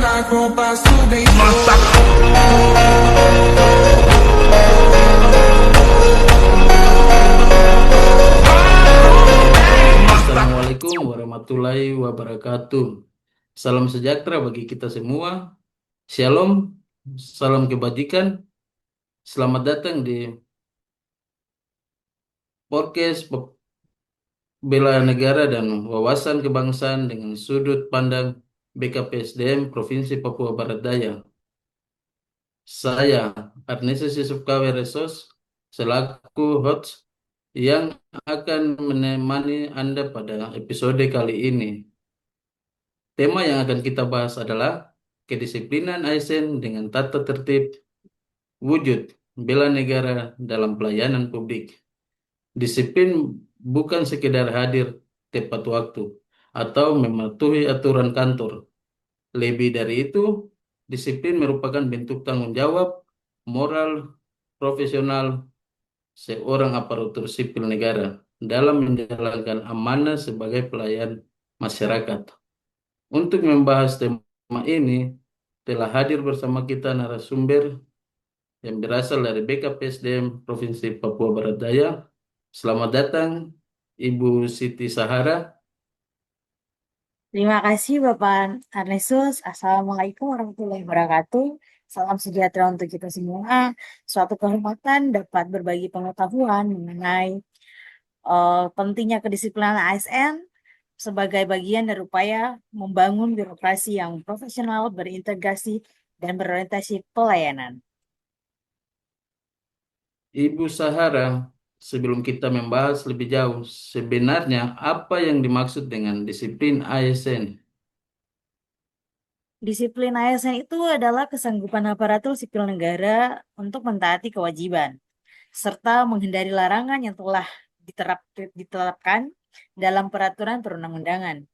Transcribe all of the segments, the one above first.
Assalamualaikum warahmatullahi wabarakatuh. Salam sejahtera bagi kita semua. Shalom, salam kebajikan. Selamat datang di podcast Bela Negara dan Wawasan Kebangsaan dengan sudut pandang BKPSDM Provinsi Papua Barat Daya. Saya, Arneses Yusuf Kawe Resos, selaku host yang akan menemani Anda pada episode kali ini. Tema yang akan kita bahas adalah kedisiplinan ASN dengan tata tertib wujud bela negara dalam pelayanan publik. Disiplin bukan sekedar hadir tepat waktu atau mematuhi aturan kantor. Lebih dari itu, disiplin merupakan bentuk tanggung jawab moral profesional seorang aparatur sipil negara dalam menjalankan amanah sebagai pelayan masyarakat. Untuk membahas tema ini, telah hadir bersama kita narasumber yang berasal dari BKPSDM Provinsi Papua Barat Daya. Selamat datang, Ibu Siti Sahara. Terima kasih Bapak Arnesus. Assalamualaikum warahmatullahi wabarakatuh. Salam sejahtera untuk kita semua. Suatu kehormatan dapat berbagi pengetahuan mengenai pentingnya kedisiplinan ASN sebagai bagian dari upaya membangun birokrasi yang profesional, berintegrasi, dan berorientasi pelayanan. Ibu Sahara, sebelum kita membahas lebih jauh, sebenarnya apa yang dimaksud dengan disiplin ASN? Disiplin ASN itu adalah kesanggupan aparatur sipil negara untuk mentaati kewajiban, serta menghindari larangan yang telah ditetapkan dalam peraturan perundang-undangan.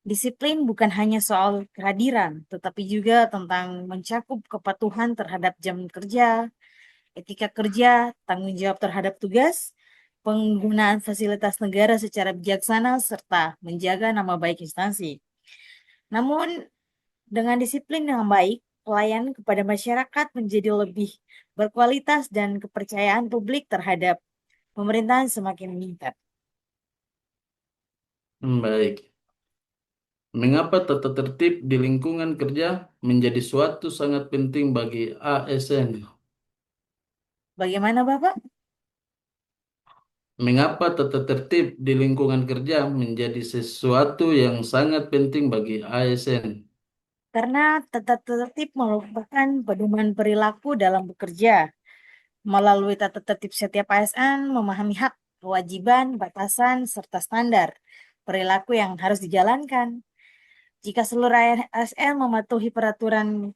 Disiplin bukan hanya soal kehadiran, tetapi juga tentang mencakup kepatuhan terhadap jam kerja, etika kerja, tanggung jawab terhadap tugas, penggunaan fasilitas negara secara bijaksana, serta menjaga nama baik instansi. Namun, dengan disiplin yang baik, pelayanan kepada masyarakat menjadi lebih berkualitas dan kepercayaan publik terhadap pemerintahan semakin meningkat. Baik. Mengapa tata tertib di lingkungan kerja menjadi suatu sangat penting bagi ASN? Bagaimana Bapak? Mengapa tata tertib di lingkungan kerja menjadi sesuatu yang sangat penting bagi ASN? Karena tata tertib merupakan pedoman perilaku dalam bekerja. Melalui tata tertib setiap ASN memahami hak, kewajiban, batasan, serta standar perilaku yang harus dijalankan. Jika seluruh ASN mematuhi peraturan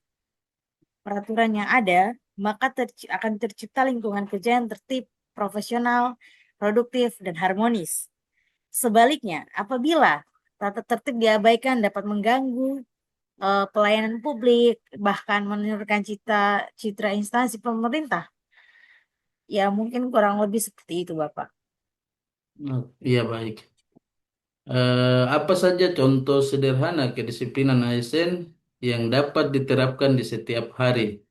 peraturan yang ada, maka akan tercipta lingkungan kerja yang tertib, profesional, produktif, dan harmonis. Sebaliknya, apabila tata tertib diabaikan dapat mengganggu pelayanan publik, bahkan menurunkan citra instansi pemerintah. Ya, mungkin kurang lebih seperti itu, Bapak. Iya baik. Apa saja contoh sederhana kedisiplinan ASN yang dapat diterapkan di setiap hari?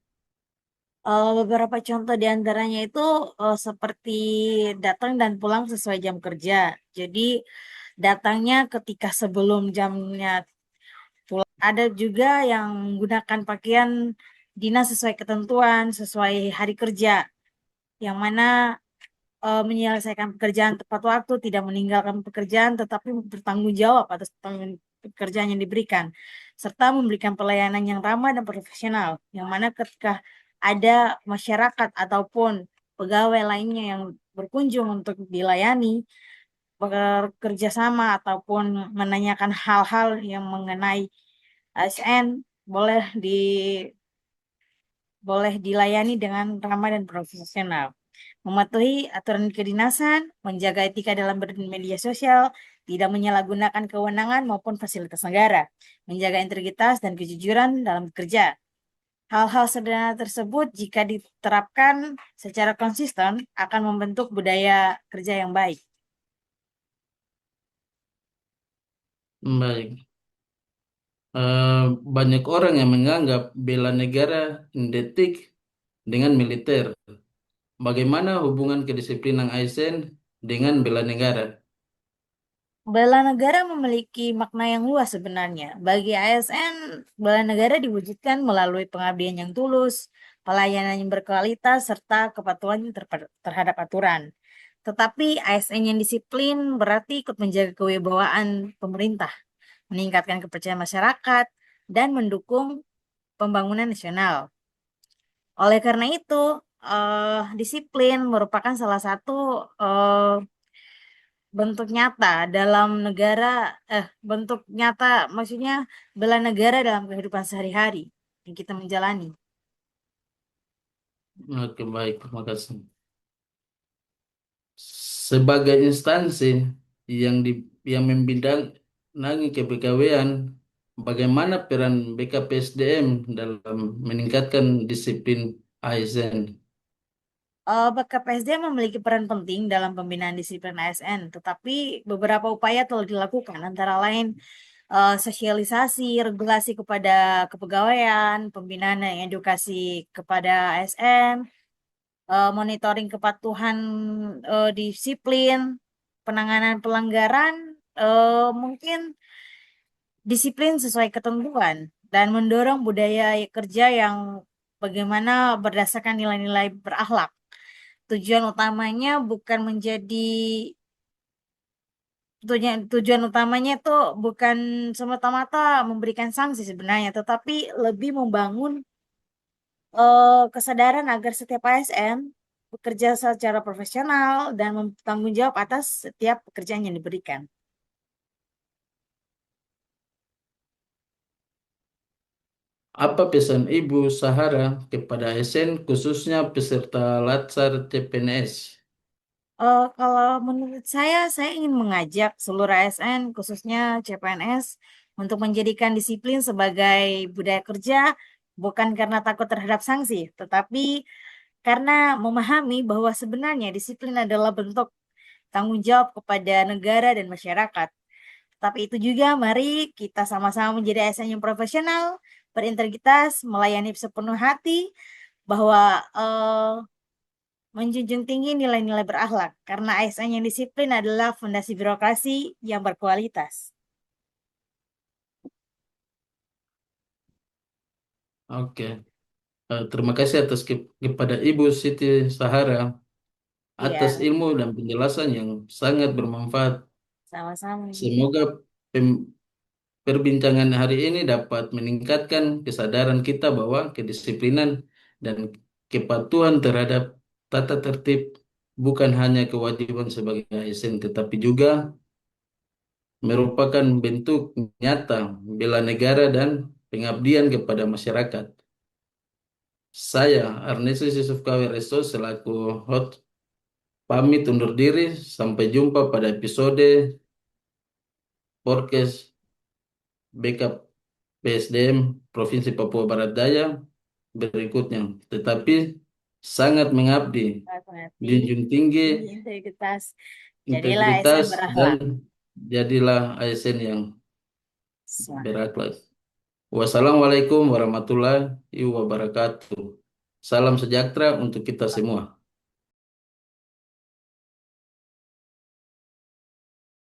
Beberapa contoh diantaranya itu seperti datang dan pulang sesuai jam kerja. Jadi datangnya ketika sebelum jamnya pulang. Ada juga yang menggunakan pakaian dinas sesuai ketentuan, sesuai hari kerja, yang mana menyelesaikan pekerjaan tepat waktu, tidak meninggalkan pekerjaan, tetapi bertanggung jawab atas pekerjaan yang diberikan, serta memberikan pelayanan yang ramah dan profesional, yang mana ketika ada masyarakat ataupun pegawai lainnya yang berkunjung untuk dilayani, bekerja sama ataupun menanyakan hal-hal yang mengenai ASN, boleh di boleh dilayani dengan ramah dan profesional. Mematuhi aturan kedinasan, menjaga etika dalam bermedia sosial, tidak menyalahgunakan kewenangan maupun fasilitas negara, menjaga integritas dan kejujuran dalam bekerja. Hal-hal sederhana tersebut jika diterapkan secara konsisten akan membentuk budaya kerja yang baik. Baik. Eh, Banyak orang yang menganggap bela negara identik dengan militer. Bagaimana hubungan kedisiplinan ASN dengan bela negara? Bela negara memiliki makna yang luas sebenarnya. Bagi ASN, bela negara diwujudkan melalui pengabdian yang tulus, pelayanan yang berkualitas, serta kepatuhan terhadap aturan. Tetapi ASN yang disiplin berarti ikut menjaga kewibawaan pemerintah, meningkatkan kepercayaan masyarakat, dan mendukung pembangunan nasional. Oleh karena itu, disiplin merupakan salah satu eh, bentuk nyata dalam negara, bentuk nyata maksudnya bela negara dalam kehidupan sehari-hari yang kita menjalani. Oke, baik, terima kasih. Sebagai instansi yang di yang membidangi kepegawaian, bagaimana peran BKPSDM dalam meningkatkan disiplin ASN? BKPSDM memiliki peran penting dalam pembinaan disiplin ASN, tetapi beberapa upaya telah dilakukan, antara lain sosialisasi, regulasi kepada kepegawaian, pembinaan dan edukasi kepada ASN, monitoring kepatuhan disiplin, penanganan pelanggaran, mungkin disiplin sesuai ketentuan, dan mendorong budaya kerja yang bagaimana berdasarkan nilai-nilai berakhlak. Tujuan utamanya bukan menjadi tujuan utamanya itu bukan semata-mata memberikan sanksi sebenarnya, tetapi lebih membangun kesadaran agar setiap ASN bekerja secara profesional dan bertanggung jawab atas setiap pekerjaan yang diberikan. Apa pesan Ibu Sahara kepada ASN khususnya peserta Latsar CPNS? Kalau menurut saya ingin mengajak seluruh ASN, khususnya CPNS, untuk menjadikan disiplin sebagai budaya kerja, bukan karena takut terhadap sanksi, tetapi karena memahami bahwa sebenarnya disiplin adalah bentuk tanggung jawab kepada negara dan masyarakat. Tapi itu juga, mari kita sama-sama menjadi ASN yang profesional, berintegritas, melayani sepenuh hati, bahwa menjunjung tinggi nilai-nilai berakhlak, karena ASN yang disiplin adalah fondasi birokrasi yang berkualitas. Oke, terima kasih kepada Ibu Siti Sahara atas Iya, ilmu dan penjelasan yang sangat bermanfaat. sama-sama. Semoga pem- perbincangan hari ini dapat meningkatkan kesadaran kita bahwa kedisiplinan dan kepatuhan terhadap tata tertib bukan hanya kewajiban sebagai ASN, tetapi juga merupakan bentuk nyata bela negara dan pengabdian kepada masyarakat. Saya, Arnesus Yusuf Kawereso, selaku host, pamit undur diri. Sampai jumpa pada episode podcast Backup PSDM Provinsi Papua Barat Daya berikutnya. Tetapi sangat mengabdi, Hati, junjung tinggi tinggi integritas. Jadilah ASN integritas dan berakhlak. jadilah ASN yang Semangat. berakhlak. Wassalamualaikum warahmatullahi wabarakatuh. Salam sejahtera untuk kita semua.